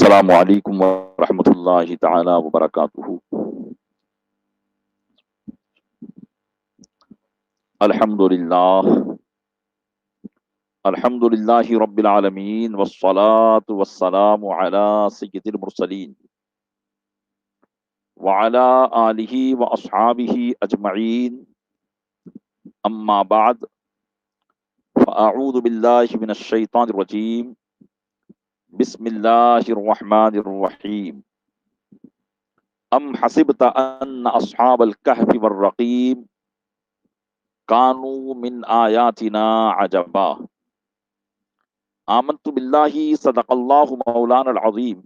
السلام علیکم ورحمۃ اللہ تعالی وبرکاتہ۔ الحمد للہ رب العالمین والصلاة والسلام علی سید المرسلین وعلی آلہ واصحابہ اجمعین، اما بعد فاعوذ باللہ من الشیطان الرجیم، بسم اللہ الرحمن الرحیم۔ ام حسبت ان اصحاب الکہف والرقیم کانوا من آیاتنا عجبا۔ آمنت باللہ صدق اللہ مولانا العظیم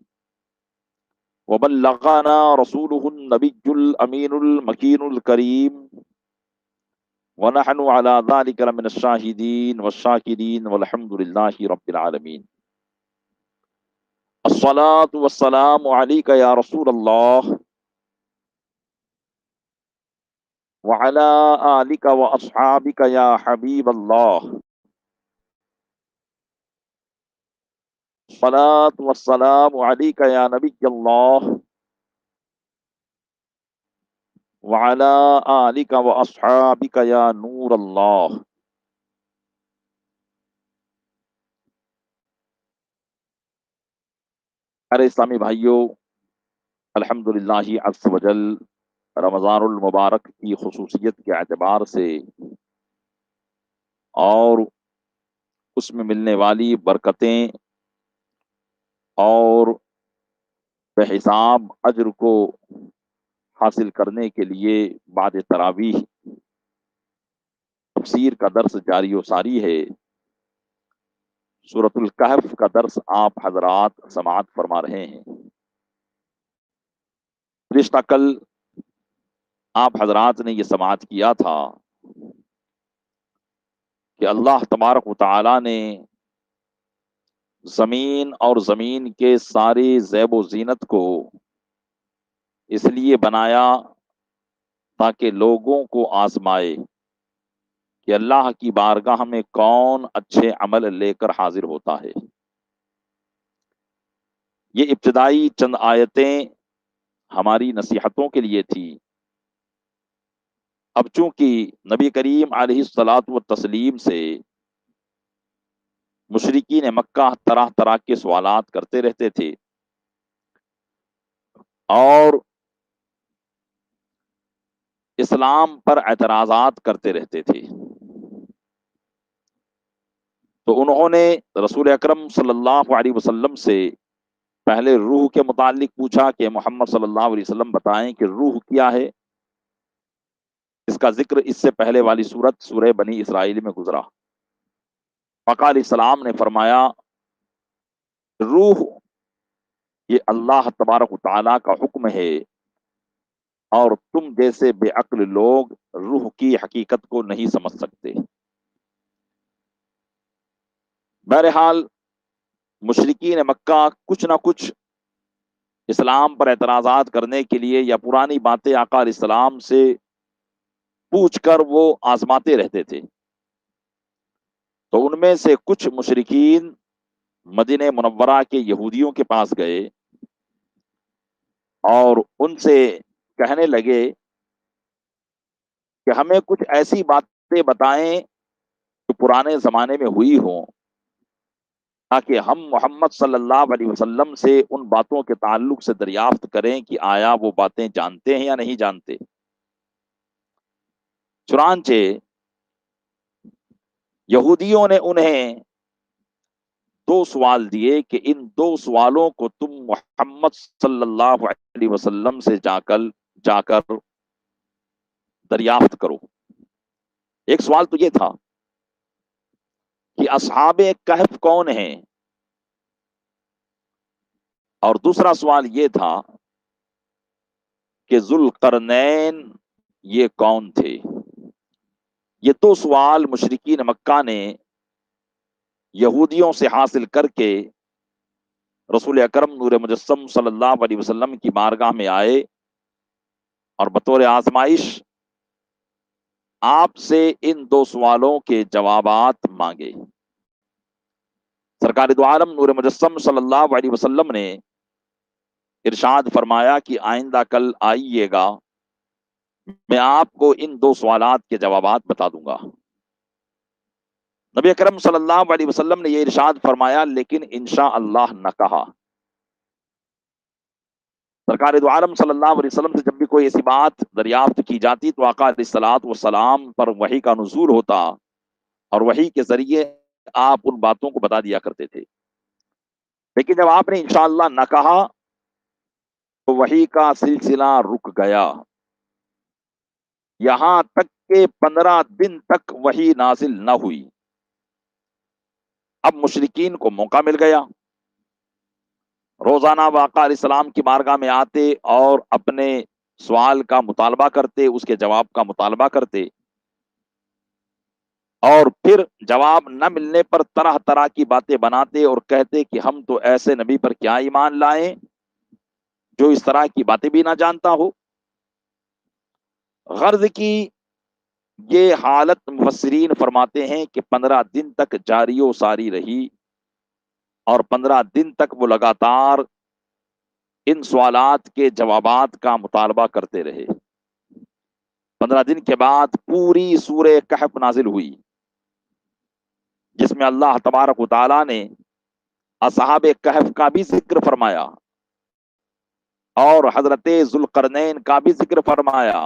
وبلغنا رسولہ النبی الامین المکین الکریم ونحن على ذلك لمن الشاہدین والشاکرین والحمد للہ رب العالمین۔ الصلاة والسلام علیک یا رسول اللہ وعلى آلک واصحابک یا حبیب اللہ۔ الصلاة والسلام علیک یا نبی اللہ وعلى آلک واصحابک یا نور اللہ۔ ارے اسلامی بھائیو، الحمدللہ عز وجل رمضان المبارک کی خصوصیت کے اعتبار سے اور اس میں ملنے والی برکتیں اور بے حساب اجر کو حاصل کرنے کے لیے بعد تراویح تفسیر کا درس جاری و ساری ہے۔ سورۃ الکہف کا درس آپ حضرات سماعت فرما رہے ہیں۔ گزشتہ کل آپ حضرات نے یہ سماعت کیا تھا کہ اللہ تبارک و تعالی نے زمین اور زمین کے ساری زیب و زینت کو اس لیے بنایا تاکہ لوگوں کو آزمائے کہ اللہ کی بارگاہ میں کون اچھے عمل لے کر حاضر ہوتا ہے۔ یہ ابتدائی چند آیتیں ہماری نصیحتوں کے لیے تھی۔ اب چونکہ نبی کریم علیہ الصلاۃ والتسلیم سے مشرکین مکہ طرح طرح کے سوالات کرتے رہتے تھے اور اسلام پر اعتراضات کرتے رہتے تھے، تو انہوں نے رسول اکرم صلی اللہ علیہ وسلم سے پہلے روح کے متعلق پوچھا کہ محمد صلی اللہ علیہ وسلم بتائیں کہ روح کیا ہے۔ اس کا ذکر اس سے پہلے والی سورت سورہ بنی اسرائیل میں گزرا۔ آقا علیہ السلام نے فرمایا روح یہ اللہ تبارک و تعالیٰ کا حکم ہے اور تم جیسے بے عقل لوگ روح کی حقیقت کو نہیں سمجھ سکتے۔ بہرحال مشرکین مکہ کچھ نہ کچھ اسلام پر اعتراضات کرنے کے لیے یا پرانی باتیں آقا علیہ السلام سے پوچھ کر وہ آزماتے رہتے تھے۔ تو ان میں سے کچھ مشرکین مدینہ منورہ کے یہودیوں کے پاس گئے اور ان سے کہنے لگے کہ ہمیں کچھ ایسی باتیں بتائیں جو پرانے زمانے میں ہوئی ہوں تاکہ ہم محمد صلی اللہ علیہ وسلم سے ان باتوں کے تعلق سے دریافت کریں کہ آیا وہ باتیں جانتے ہیں یا نہیں جانتے۔ چنانچہ یہودیوں نے انہیں دو سوال دیے کہ ان دو سوالوں کو تم محمد صلی اللہ علیہ وسلم سے جا کر دریافت کرو۔ ایک سوال تو یہ تھا کہ اصحاب کہف کون ہیں، اور دوسرا سوال یہ تھا کہ ذوالقرنین یہ کون تھے۔ یہ دو سوال مشرکین مکہ نے یہودیوں سے حاصل کر کے رسول اکرم نور مجسم صلی اللہ علیہ وسلم کی بارگاہ میں آئے اور بطور آزمائش آپ سے ان دو سوالوں کے جوابات مانگے۔ سرکار دو عالم نور مجسم صلی اللہ علیہ وسلم نے ارشاد فرمایا کہ آئندہ کل آئیے گا، میں آپ کو ان 2 سوالات کے جوابات بتا دوں گا۔ نبی اکرم صلی اللہ علیہ وسلم نے یہ ارشاد فرمایا، لیکن انشاءاللہ نہ کہا۔ سرکار دو عالم صلی اللہ علیہ وسلم سے جب بھی کوئی ایسی بات دریافت کی جاتی تو آقا علیہ الصلوۃ والسلام پر وحی کا نزول ہوتا اور وحی کے ذریعے آپ ان باتوں کو بتا دیا کرتے تھے۔ لیکن جب آپ نے انشاءاللہ نہ کہا تو وحی کا سلسلہ رک گیا، یہاں تک کہ 15 دن تک وحی نازل نہ ہوئی۔ اب مشرکین کو موقع مل گیا، روزانہ آقا علیہ السلام کی بارگاہ میں آتے اور اپنے سوال کا مطالبہ کرتے، اس کے جواب کا مطالبہ کرتے، اور پھر جواب نہ ملنے پر طرح طرح کی باتیں بناتے اور کہتے کہ ہم تو ایسے نبی پر کیا ایمان لائیں جو اس طرح کی باتیں بھی نہ جانتا ہو۔ غرض کی یہ حالت مفسرین فرماتے ہیں کہ 15 دن تک جاری و ساری رہی، اور 15 دن تک وہ لگاتار ان سوالات کے جوابات کا مطالبہ کرتے رہے۔ 15 دن کے بعد پوری سورہ کہف نازل ہوئی، جس میں اللہ تبارک و تعالی نے اصحاب کہف کا بھی ذکر فرمایا اور حضرت ذوالقرنین کا بھی ذکر فرمایا،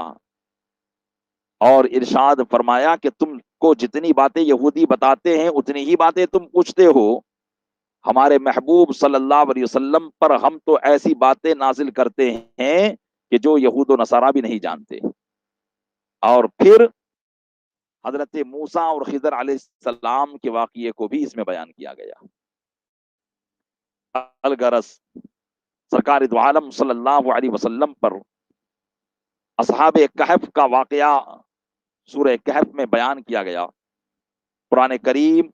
اور ارشاد فرمایا کہ تم کو جتنی باتیں یہودی بتاتے ہیں اتنی ہی باتیں تم پوچھتے ہو، ہمارے محبوب صلی اللہ علیہ وسلم پر ہم تو ایسی باتیں نازل کرتے ہیں کہ جو یہود و نصارہ بھی نہیں جانتے۔ اور پھر حضرت موسیٰ اور خضر علیہ السلام کے واقعے کو بھی اس میں بیان کیا گیا۔ الغرض سرکار دو عالم صلی اللہ علیہ وسلم پر اصحاب کہف کا واقعہ سورہ کہف میں بیان کیا گیا۔ قرآن کریم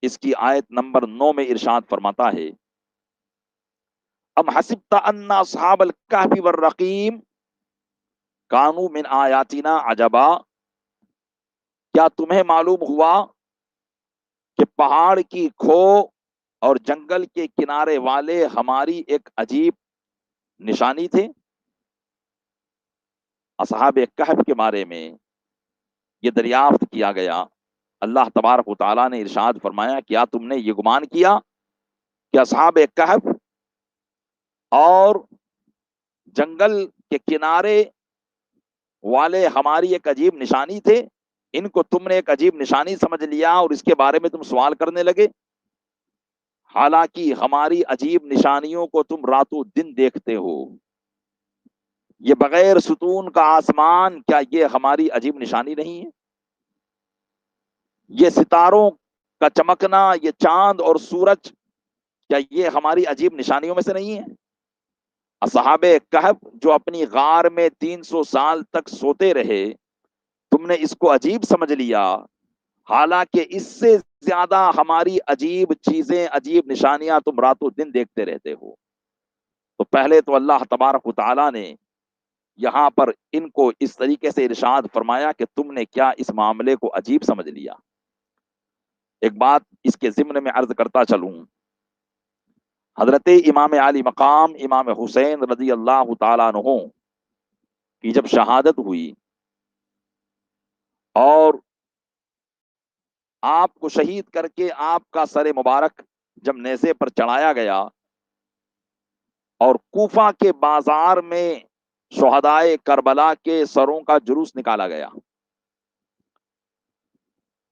اس کی آیت نمبر 9 میں ارشاد فرماتا ہے، ام حسبت ان اصحاب الکہف والرقیم کانوا من آیاتنا عجبا، کیا تمہیں معلوم ہوا کہ پہاڑ کی کھو اور جنگل کے کنارے والے ہماری ایک عجیب نشانی تھے؟ اصحاب کہف کے بارے میں یہ دریافت کیا گیا، اللہ تبارک و تعالیٰ نے ارشاد فرمایا، کیا تم نے یہ گمان کیا کہ اصحاب کہف اور جنگل کے کنارے والے ہماری ایک عجیب نشانی تھے، ان کو تم نے ایک عجیب نشانی سمجھ لیا اور اس کے بارے میں تم سوال کرنے لگے، حالانکہ ہماری عجیب نشانیوں کو تم راتوں دن دیکھتے ہو۔ یہ بغیر ستون کا آسمان، کیا یہ ہماری عجیب نشانی نہیں ہے؟ یہ ستاروں کا چمکنا، یہ چاند اور سورج، کیا یہ ہماری عجیب نشانیوں میں سے نہیں ہے؟ اصحاب کہف جو اپنی غار میں 300 سال تک سوتے رہے، تم نے اس کو عجیب سمجھ لیا، حالانکہ اس سے زیادہ ہماری عجیب چیزیں، عجیب نشانیاں تم راتوں دن دیکھتے رہتے ہو۔ تو پہلے تو اللہ تبارک و تعالیٰ نے یہاں پر ان کو اس طریقے سے ارشاد فرمایا کہ تم نے کیا اس معاملے کو عجیب سمجھ لیا۔ ایک بات اس کے ضمن میں عرض کرتا چلوں، حضرت امام علی مقام امام حسین رضی اللہ تعالیٰ عنہ کی جب شہادت ہوئی اور آپ کو شہید کر کے آپ کا سر مبارک جب نیزے پر چڑھایا گیا اور کوفہ کے بازار میں شہدائے کربلا کے سروں کا جلوس نکالا گیا،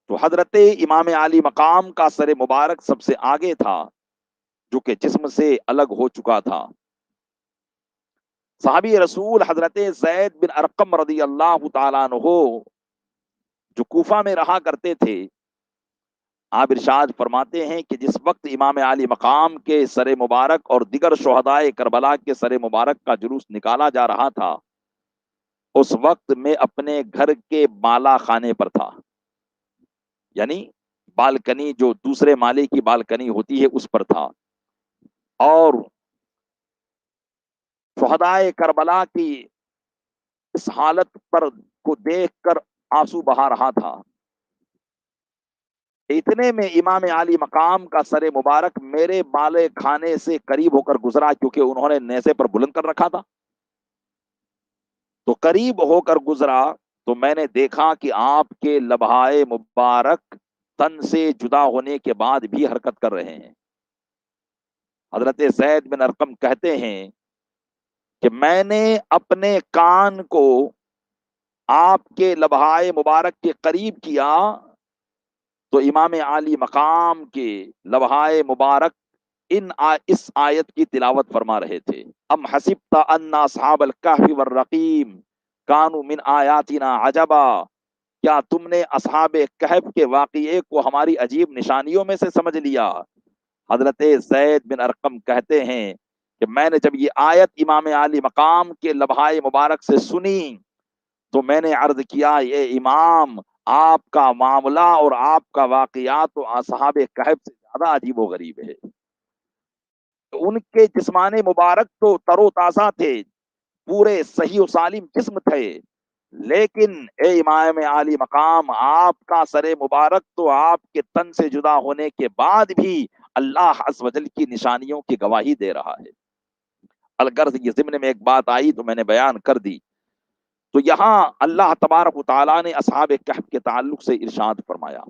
تو حضرت امام علی مقام کا سر مبارک سب سے آگے تھا، جو کہ جسم سے الگ ہو چکا تھا۔ صحابی رسول حضرت زید بن ارقم رضی اللہ تعالیٰ عنہ جو کوفہ میں رہا کرتے تھے، آپ ارشاد فرماتے ہیں کہ جس وقت امام علی مقام کے سر مبارک اور دیگر شہدائے کربلا کے سر مبارک کا جلوس نکالا جا رہا تھا، اس وقت میں اپنے گھر کے بالا خانے پر تھا، یعنی بالکنی جو دوسرے مالے کی بالکنی ہوتی ہے اس پر تھا، اور شہدائے کربلا کی اس حالت پر کو دیکھ کر آنسو بہا رہا تھا۔ اتنے میں امام علی مقام کا سر مبارک میرے بالے کھانے سے قریب ہو کر گزرا، کیونکہ انہوں نے نیزے پر بلند کر رکھا تھا، تو قریب ہو کر گزرا تو میں نے دیکھا کہ آپ کے لبہائے مبارک تن سے جدا ہونے کے بعد بھی حرکت کر رہے ہیں۔ حضرت زید بن ارقم کہتے ہیں کہ میں نے اپنے کان کو آپ کے لبہائے مبارک کے قریب کیا تو امام عالی مقام کے لبہائے مبارک اس آیت کی تلاوت فرما رہے تھے، ام حسبت ان اصحاب الکہف والرقیم کانوا من آیاتنا عجبا، کیا تم نے اصحاب کہف کے واقعے کو ہماری عجیب نشانیوں میں سے سمجھ لیا؟ حضرت زید بن ارقم کہتے ہیں کہ میں نے جب یہ آیت امام عالی مقام کے لبہائے مبارک سے سنی تو میں نے عرض کیا، یہ امام آپ کا معاملہ اور آپ کا واقعات تو اصحاب کہف سے زیادہ عجیب و غریب ہے۔ ان کے جسمان مبارک تو تر و تازہ تھے، پورے صحیح و سالم جسم تھے، لیکن اے امام عالی مقام، آپ کا سر مبارک تو آپ کے تن سے جدا ہونے کے بعد بھی اللہ عز و جل کی نشانیوں کی گواہی دے رہا ہے۔ الغرض یہ ضمن میں ایک بات آئی تو میں نے بیان کر دی۔ تو یہاں اللہ تبارک و تعالیٰ نے اصحاب کہف کے تعلق سے ارشاد فرمایا۔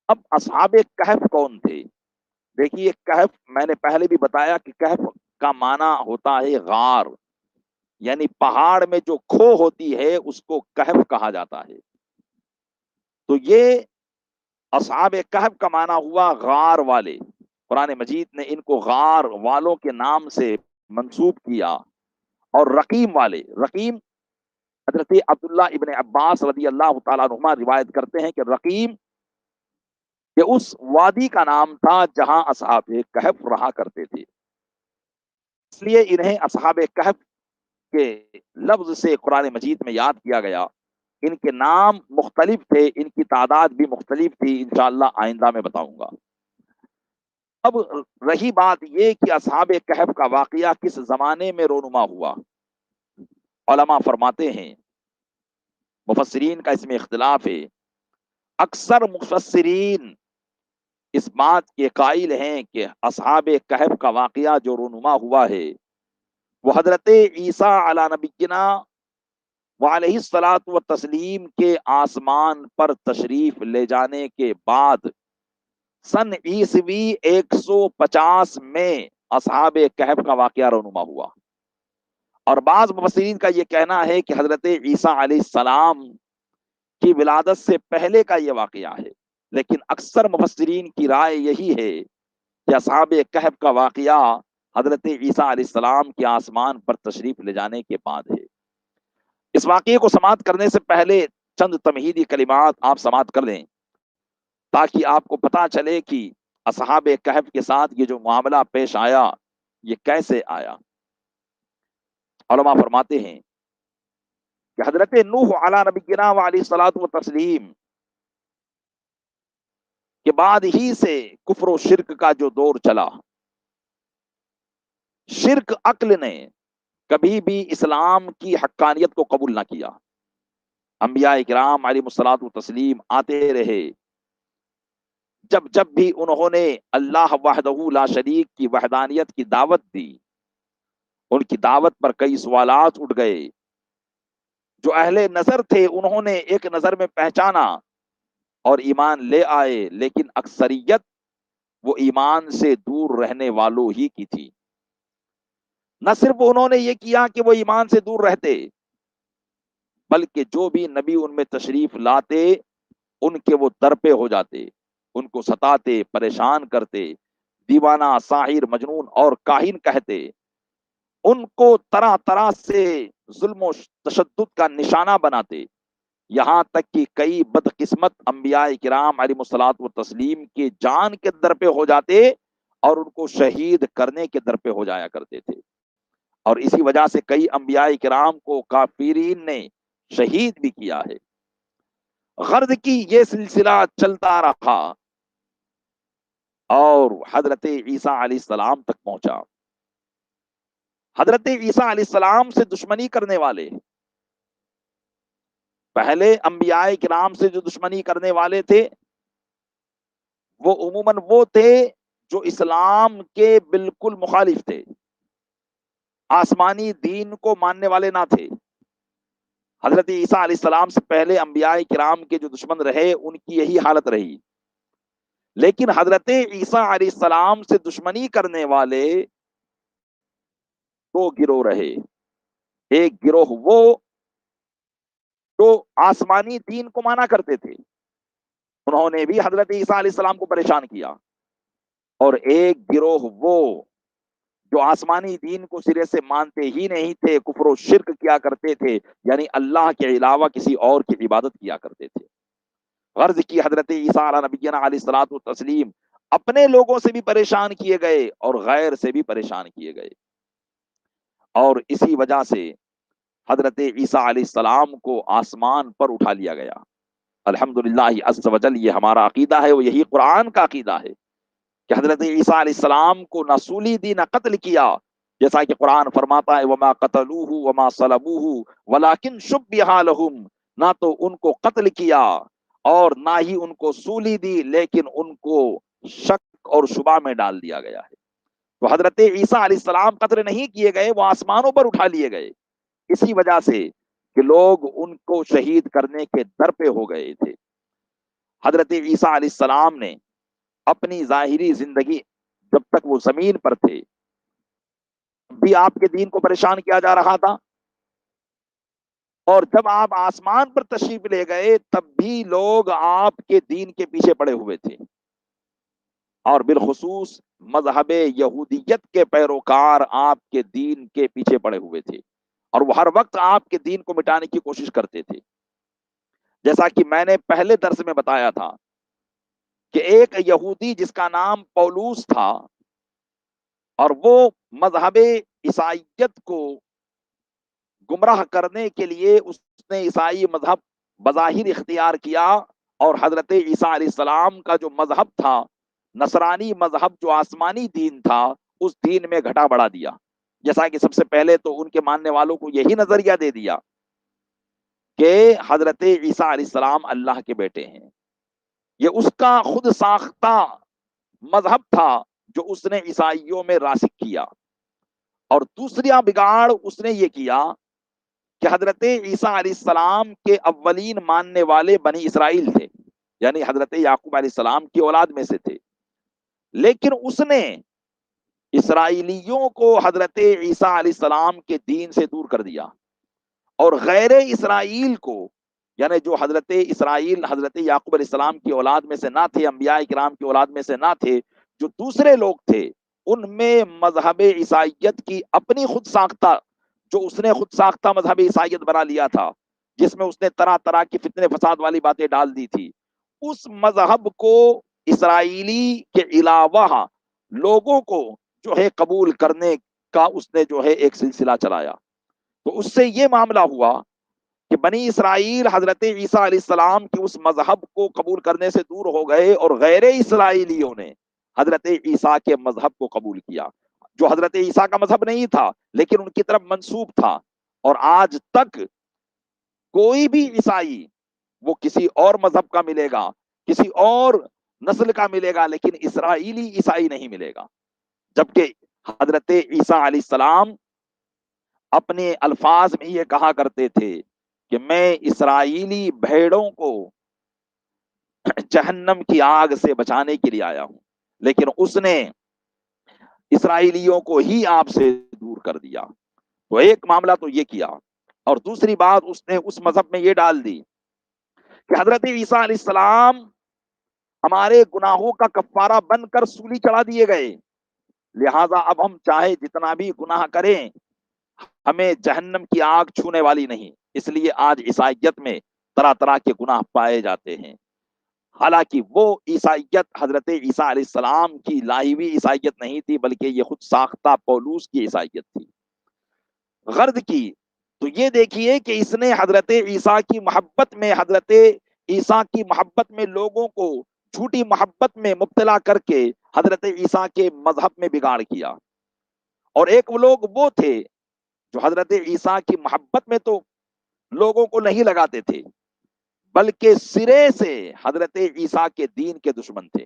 اب اصحاب کہف کون تھے؟ دیکھیے، کہف میں نے پہلے بھی بتایا کہ کہف کا معنی ہوتا ہے غار، یعنی پہاڑ میں جو کھو ہوتی ہے اس کو کہف کہا جاتا ہے۔ تو یہ اصحاب کہف کا معنی ہوا غار والے۔ قرآن مجید نے ان کو غار والوں کے نام سے منسوب کیا۔ اور رقیم والے، رقیم حضرت عبداللہ ابن عباس رضی اللہ تعالیٰ عنہما روایت کرتے ہیں کہ رقیم یہ اس وادی کا نام تھا جہاں اصحاب کہف رہا کرتے تھے، اس لیے انہیں اصحاب کہف کے لفظ سے قرآن مجید میں یاد کیا گیا۔ ان کے نام مختلف تھے، ان کی تعداد بھی مختلف تھی، انشاءاللہ آئندہ میں بتاؤں گا۔ اب رہی بات یہ کہ اصحاب کہف کا واقعہ کس زمانے میں رونما ہوا، علماء فرماتے ہیں، مفسرین کا اس میں اختلاف ہے۔ اکثر مفسرین اس بات کے قائل ہیں کہ اصحاب کہف کا واقعہ جو رونما ہوا ہے وہ حضرت عیسیٰ علی نبینا وعلیہ الصلاۃ والتسلیم کے آسمان پر تشریف لے جانے کے بعد سن عیسوی 150 میں اصحاب کہف کا واقعہ رونما ہوا۔ اور بعض مفسرین کا یہ کہنا ہے کہ حضرت عیسیٰ علیہ السلام کی ولادت سے پہلے کا یہ واقعہ ہے، لیکن اکثر مفسرین کی رائے یہی ہے کہ اصحاب کہف کا واقعہ حضرت عیسیٰ علیہ السلام کے آسمان پر تشریف لے جانے کے بعد ہے۔ اس واقعے کو سماعت کرنے سے پہلے چند تمہیدی کلمات آپ سماعت کر لیں تاکہ آپ کو پتا چلے کہ اصحاب کہف کے ساتھ یہ جو معاملہ پیش آیا یہ کیسے آیا۔ علماء فرماتے ہیں کہ حضرت نوح علی نبینا وعلیہ الصلاۃ والتسلیم کے بعد ہی سے کفر و شرک کا جو دور چلا، شرک عقل نے کبھی بھی اسلام کی حقانیت کو قبول نہ کیا۔ انبیاء کرام علیہ الصلاۃ والتسلیم آتے رہے، جب جب بھی انہوں نے اللہ وحدہ لا شریک کی وحدانیت کی دعوت دی، ان کی دعوت پر کئی سوالات اٹھ گئے۔ جو اہل نظر تھے انہوں نے ایک نظر میں پہچانا اور ایمان لے آئے، لیکن اکثریت وہ ایمان سے دور رہنے والوں ہی کی تھی۔ نہ صرف انہوں نے یہ کیا کہ وہ ایمان سے دور رہتے، بلکہ جو بھی نبی ان میں تشریف لاتے ان کے وہ در پہ ہو جاتے، ان کو ستاتے، پریشان کرتے، دیوانہ، ساحر، مجنون اور کاہن کہتے، ان کو طرح طرح سے ظلم و تشدد کا نشانہ بناتے، یہاں تک کہ کئی بدقسمت انبیاء کرام علیہ الصلوۃ والتسلیم کے جان کے در پہ ہو جاتے اور ان کو شہید کرنے کے در پہ ہو جایا کرتے تھے۔ اور اسی وجہ سے کئی انبیاء کرام کو کافرین نے شہید بھی کیا ہے۔ غرض کی یہ سلسلہ چلتا رہا اور حضرت عیسیٰ علیہ السلام تک پہنچا۔ حضرت عیسیٰ علیہ السلام سے دشمنی کرنے والے، پہلے انبیاء کرام سے جو دشمنی کرنے والے تھے وہ عموماً وہ تھے جو اسلام کے بالکل مخالف تھے، آسمانی دین کو ماننے والے نہ تھے۔ حضرت عیسیٰ علیہ السلام سے پہلے انبیاء کرام کے جو دشمن رہے ان کی یہی حالت رہی، لیکن حضرت عیسیٰ علیہ السلام سے دشمنی کرنے والے دو گروہ رہے۔ ایک گروہ وہ جو آسمانی دین کو مانا کرتے تھے، انہوں نے بھی حضرت عیسیٰ علیہ السلام کو پریشان کیا، اور ایک گروہ وہ جو آسمانی دین کو سرے سے مانتے ہی نہیں تھے، کفر و شرک کیا کرتے تھے، یعنی اللہ کے علاوہ کسی اور کی عبادت کیا کرتے تھے۔ غرض کی حضرت عیسیٰ علیہ نبینا علیہ الصلوۃ والتسلیم اپنے لوگوں سے بھی پریشان کیے گئے اور غیر سے بھی پریشان کیے گئے، اور اسی وجہ سے حضرت عیسیٰ علیہ السلام کو آسمان پر اٹھا لیا گیا۔ الحمدللہ عز و جل، یہ ہمارا عقیدہ ہے، وہ یہی قرآن کا عقیدہ ہے کہ حضرت عیسیٰ علیہ السلام کو نہ سولی دی نہ قتل کیا، جیسا کہ قرآن فرماتا ہے وما قتلوہ وما صلبوہ ولکن شبہ لہم، نہ تو ان کو قتل کیا اور نہ ہی ان کو سولی دی، لیکن ان کو شک اور شبہ میں ڈال دیا گیا ہے۔ تو حضرت عیسیٰ علیہ السلام قتل نہیں کیے گئے، وہ آسمانوں پر اٹھا لیے گئے، اسی وجہ سے کہ لوگ ان کو شہید کرنے کے در پہ ہو گئے تھے۔ حضرت عیسیٰ علیہ السلام نے اپنی ظاہری زندگی جب تک وہ زمین پر تھے بھی آپ کے دین کو پریشان کیا جا رہا تھا، اور جب آپ آسمان پر تشریف لے گئے تب بھی لوگ آپ کے دین کے پیچھے پڑے ہوئے تھے، اور بالخصوص مذہب یہودیت کے پیروکار آپ کے دین کے پیچھے پڑے ہوئے تھے، اور وہ ہر وقت آپ کے دین کو مٹانے کی کوشش کرتے تھے۔ جیسا کہ میں نے پہلے درس میں بتایا تھا کہ ایک یہودی جس کا نام پولوس تھا، اور وہ مذہب عیسائیت کو گمراہ کرنے کے لیے اس نے عیسائی مذہب بظاہر اختیار کیا، اور حضرت عیسیٰ علیہ السلام کا جو مذہب تھا، نصرانی مذہب جو آسمانی دین تھا، اس دین میں گھٹا بڑھا دیا۔ جیسا کہ سب سے پہلے تو ان کے ماننے والوں کو یہی نظریہ دے دیا کہ حضرت عیسیٰ علیہ السلام اللہ کے بیٹے ہیں، یہ اس کا خود ساختہ مذہب تھا جو اس نے عیسائیوں میں راسخ کیا۔ اور دوسری بگاڑ اس نے یہ کیا کہ حضرت عیسیٰ علیہ السلام کے اولین ماننے والے بنی اسرائیل تھے، یعنی حضرت یعقوب علیہ السلام کی اولاد میں سے تھے، لیکن اس نے اسرائیلیوں کو حضرت عیسیٰ علیہ السلام کے دین سے دور کر دیا، اور غیر اسرائیل کو، یعنی جو حضرت اسرائیل حضرت یعقوب علیہ السلام کی اولاد میں سے نہ تھے، انبیاء کرام کی اولاد میں سے نہ تھے، جو دوسرے لوگ تھے، ان میں مذہب عیسائیت کی اپنی خود ساختہ، جو اس نے خود ساختہ مذہب عیسائیت بنا لیا تھا، جس میں اس نے طرح طرح کی فتنے فساد والی باتیں ڈال دی تھی، اس مذہب کو اسرائیلی کے علاوہ لوگوں کو جو ہے قبول کرنے کا اس نے جو ہے ایک سلسلہ چلایا۔ تو اس سے یہ معاملہ ہوا کہ بنی اسرائیل حضرت عیسیٰ علیہ السلام کے اس مذہب کو قبول کرنے سے دور ہو گئے، اور غیر اسرائیلیوں نے حضرت عیسیٰ کے مذہب کو قبول کیا، جو حضرت عیسیٰ کا مذہب نہیں تھا لیکن ان کی طرف منسوب تھا۔ اور آج تک کوئی بھی عیسائی وہ کسی اور مذہب کا ملے گا، کسی اور نسل کا ملے گا، لیکن اسرائیلی عیسائی نہیں ملے گا۔ جبکہ حضرت عیسیٰ علیہ السلام اپنے الفاظ میں یہ کہا کرتے تھے کہ میں اسرائیلی بھیڑوں کو جہنم کی آگ سے بچانے کے لیے آیا ہوں، لیکن اس نے اسرائیلیوں کو ہی آپ سے دور کر دیا۔ تو ایک معاملہ تو یہ کیا، اور دوسری بات اس نے اس مذہب میں یہ ڈال دی کہ حضرت عیسیٰ علیہ السلام ہمارے گناہوں کا کفارہ بن کر سولی چڑھا دیے گئے، لہٰذا اب ہم چاہے جتنا بھی گناہ کریں ہمیں جہنم کی آگ چھونے والی نہیں۔ اس لیے آج عیسائیت میں طرح طرح کے گناہ پائے جاتے ہیں، حالانکہ وہ عیسائیت حضرت عیسیٰ علیہ السلام کی لائی ہوئی عیسائیت نہیں تھی، بلکہ یہ خود ساختہ پولوس کی عیسائیت تھی۔ غرض کی تو یہ دیکھیے کہ اس نے حضرت عیسیٰ کی محبت میں، حضرت عیسیٰ کی محبت میں لوگوں کو جھوٹی محبت میں مبتلا کر کے حضرت عیسیٰ کے مذہب میں بگاڑ کیا۔ اور ایک وہ لوگ وہ تھے جو حضرت عیسیٰ کی محبت میں تو لوگوں کو نہیں لگاتے تھے، بلکہ سرے سے حضرت عیسیٰ کے دین کے دشمن تھے۔